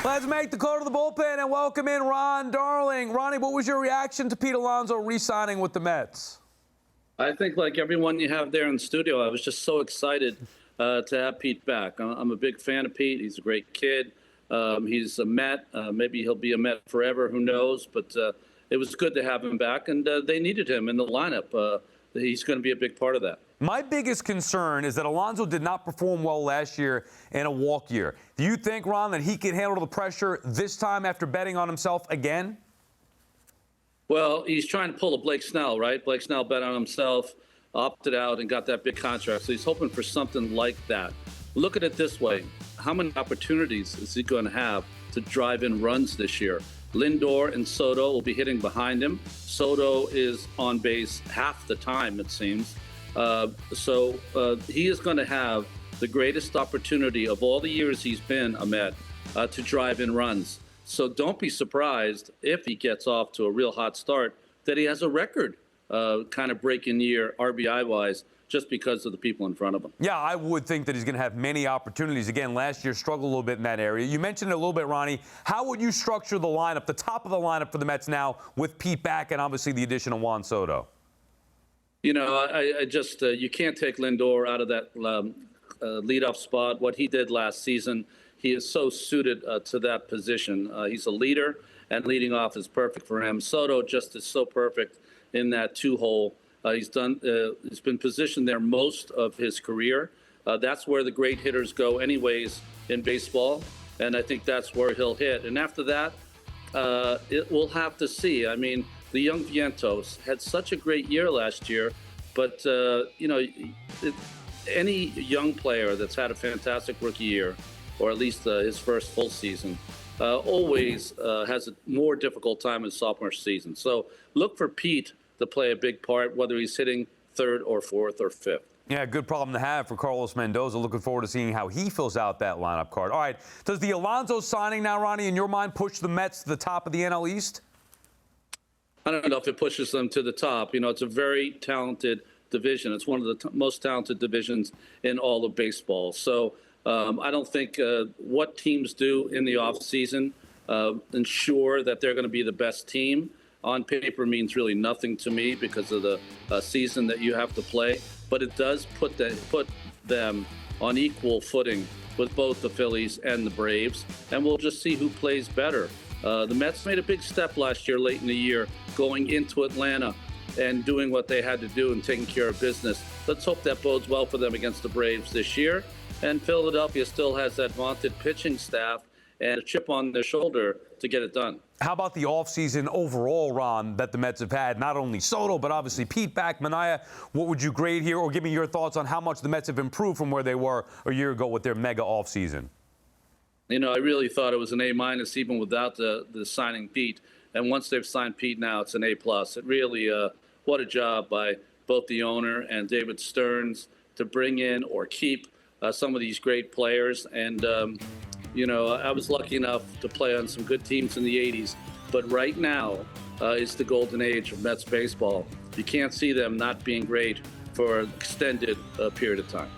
Let's make the call to the bullpen and welcome in Ron Darling. Ronnie, what was your reaction to Pete Alonso re-signing with the Mets? I think like everyone you have there in the studio, I was just so excited to have Pete back. I'm a big fan of Pete. He's a great kid. He's a Met. Maybe he'll be a Met forever. Who knows? But it was good to have him back, and they needed him in the lineup. He's going to be a big part of that. My biggest concern is that Alonso did not perform well last year in a walk year. Do you think, Ron, that he can handle the pressure this time after betting on himself again? Well, he's trying to pull a Blake Snell, right? Blake Snell bet on himself, opted out, and got that big contract. So he's hoping for something like that. Look at it this way. How many opportunities is he going to have to drive in runs this year? Lindor and Soto will be hitting behind him. Soto is on base half the time, it seems. So he is going to have the greatest opportunity of all the years he's been a Met to drive in runs. So don't be surprised if he gets off to a real hot start that he has a record kind of breaking year RBI-wise just because of the people in front of him. Yeah, I would think that he's going to have many opportunities. Again, last year struggled a little bit in that area. You mentioned it a little bit, Ronnie. How would you structure the lineup, the top of the lineup for the Mets now with Pete back and obviously the addition of Juan Soto? You know, I just you can't take Lindor out of that leadoff spot. What he did last season, he is so suited to that position. He's a leader, and leading off is perfect for him. Soto just is so perfect in that two-hole. He's been positioned there most of his career. That's where the great hitters go anyways in baseball, and I think that's where he'll hit. And after that, we'll have to see. I mean, the young Vientos had such a great year last year, but, you know, any young player that's had a fantastic rookie year, or at least his first full season, always has a more difficult time in sophomore season. So look for Pete to play a big part, whether he's hitting third or fourth or fifth. Yeah, good problem to have for Carlos Mendoza. Looking forward to seeing how he fills out that lineup card. All right, does the Alonso signing now, Ronnie, in your mind, push the Mets to the top of the NL East? I don't know if it pushes them to the top. You know, it's a very talented division. It's one of the most talented divisions in all of baseball. So I don't think what teams do in the offseason ensure that they're going to be the best team. On paper means really nothing to me because of the season that you have to play. But it does put them on equal footing with both the Phillies and the Braves. And we'll just see who plays better. The Mets made a big step last year, late in the year, going into Atlanta and doing what they had to do and taking care of business. Let's hope that bodes well for them against the Braves this year. And Philadelphia still has that vaunted pitching staff and a chip on their shoulder to get it done. How about the offseason overall, Ron, that the Mets have had? Not only Soto, but obviously Pete back, Manaea. What would you grade here? Or give me your thoughts on how much the Mets have improved from where they were a year ago with their mega offseason. You know, I really thought it was an A- even without the signing Pete. And once they've signed Pete now, it's an A+. It really, what a job by both the owner and David Stearns to bring in or keep some of these great players. And, you know, I was lucky enough to play on some good teams in the 80s. But right now is the golden age of Mets baseball. You can't see them not being great for an extended period of time.